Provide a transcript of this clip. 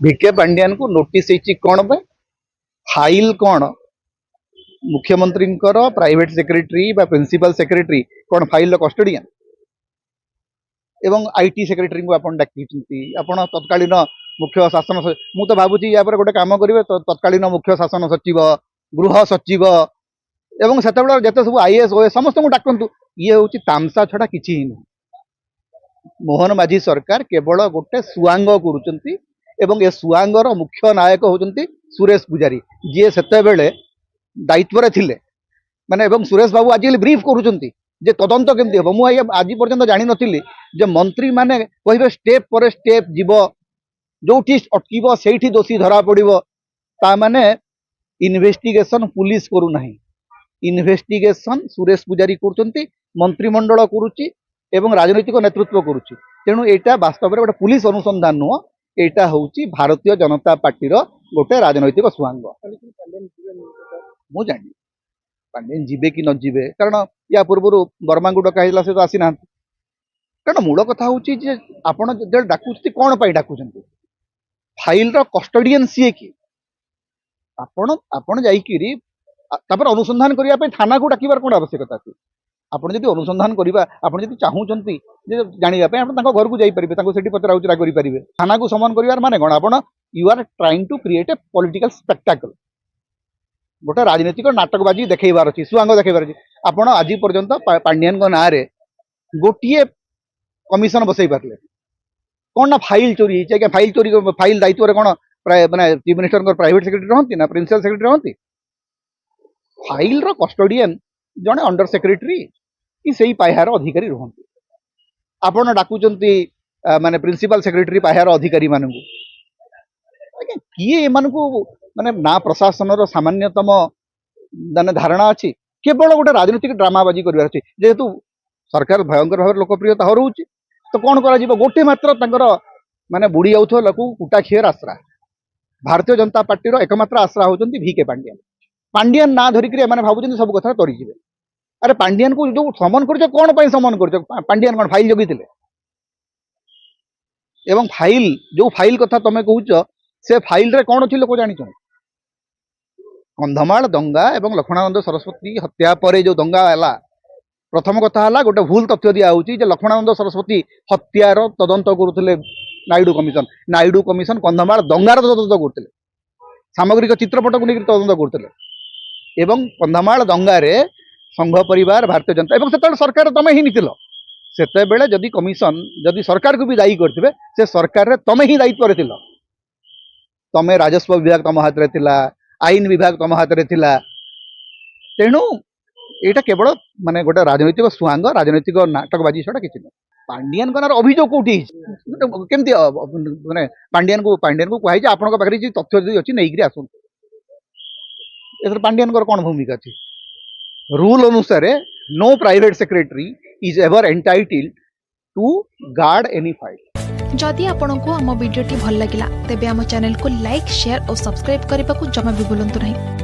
V K Pandian को notice कौन पे फाइल कौन मुख्यमंत्री प्राइवेट सेक्रेटरी बा प्रिंसिपल सेक्रेटरी कौन फाइल कस्टोडियन एवं आईटी सेक्रेटरी को आपण डाकी आपण तत्कालीन मुख्य शासन मु तो भावुची या गोटे काम करेंगे तत्कालीन मुख्य शासन सचिव गृह सचिव एवं से जिते सब आईएएस ओएस समस्त को डाकतु ये हूँ तामसा छड़ा किसी ही नहीं। मोहन माझी सरकार केवल गोटे सुआंग करुँच एवं ए सुआंगर मुख्य नायक होती सुरेश पूजारी जी से दायित्व थिले माने एवं सुरेश बाबू आज ब्रीफ करुँच जे तदंत केमती हम मुझे आज पर्यंत जानी नी जे मंत्री माने कहे स्टेप पर स्टेप जीव जो अटक से दोषी धरा पड़ो ता माने इन्वेस्टिगेशन पुलिस करूना इन्वेस्टिगेशन सुरेश पूजारी करुँच मंत्रिमंडल करुच्ची एवं राजनैतिक नेतृत्व करुच्ची तेणु यहाँ वास्तव में गोटे पुलिस अनुसंधान नुह यहाँ हूँ भारतीय जनता पार्टी गोटे राजनैतिक सुआंग मुझे जानी पांडियन जीवे कि न जीवे कारण या पूर्व वर्मा को डका से तो आसी ना कारण मूल कथा हूँ आपड़ जो डाकुच कौन पर डाकुच फाइल कस्टोडियन सी कि आपण आपण जाइकिरी अनुसंधान करने थाना को डाकिबार कौन आवश्यकता अच्छी आपड़ जब अनुसंधान करवा आपड़ जब चाहूँगी जानापी आप घर को जापरें पचरा उचरा करेंगे थाना को समन कर माने कौन आप you are trying to create a political spectacle गोटे राजनीतिक नाटकबाजी देखबार अच्छी सुआंग देखबार अच्छी आप आज पर्यंत पांडियन ना गोटे कमिशन बसई पारे कौन ना फाइल चोरी है फाइल चोरी फाइल दायित्व कौन माने चीफ मिनिस्टर प्राइवेट सेक्रेटरी रहती ना प्रिंसिपल सेक्रेटरी रहती फाइल रो कस्टोडियन जड़े अंडर सेक्रेटरी कि सही पाह्यार अधिकारी रुहंती आपण डाकुचंती माने प्रिंसिपल सेक्रेटरी पाह्यार अधिकारी मानू किए एमानकु माने ना प्रशासन रो सामान्यतम माने धारणा अच्छी केवल गोटे राजनीतिक ड्रामाबाजी कर जेहेतु सरकार भयंकर भाव लोकप्रियता हरउची तो कौन करा गोटे मात्र माने बुड़ी जाऊथो लोक कुटा खीर आसरा भारतीय जनता पार्टी एकमात्र आसरा होचंती भिके पांडियन पांडियन ना धरिक भावुं सब कथा तरीजे अरे पांडियन को जो समन कर कौन पर समन कर पांडियन कौन फाइल जगी एवं फाइल जो फाइल कथा तुम कहूच से फाइल रे कौन अच्छी लोक जानी कंधमाल दंगा एवं लक्ष्मणानंद सरस्वती हत्या पर जो दंगा है प्रथम कथा है गोटे भूल तथ्य दिया लक्ष्मणानंद सरस्वती हत्यार तदंत करुले नायडू कमिशन कंधमाल दंगार तदंत करते सामग्रिक चित्रपट को लेकर तदंत करते एवं कंधमाल दंगारे संघ परिवार भारतीय जनता एवं से सरकार तुम ही नीतिल से जदि कमिशन जदि सरकार को भी दायी करते से सरकार तुम ही दायित्व थिल तुम राजस्व विभाग तुम हाथ में थिला आईन विभाग तुम हाथ में थिला तेणु यहाँ केवल माने गोटे राजनैतिक सुआंग राजनैतिक नाटकबाजी छड़ा किसी नहीं पांडियन का अभियोग कौटी केमती माने पांडियन को कहुई आपन पाखे तथ्य जी अच्छी नहीं आसु पांडियन कौन भूमिका अच्छी रूल अनुसार no private secretary is ever entitled to guard any file. जदि आपंक आम भिडी भल लगा तेब आम चैनल को लाइक शेयर और सब्सक्राइब करने को जमा भी भूलु नहीं।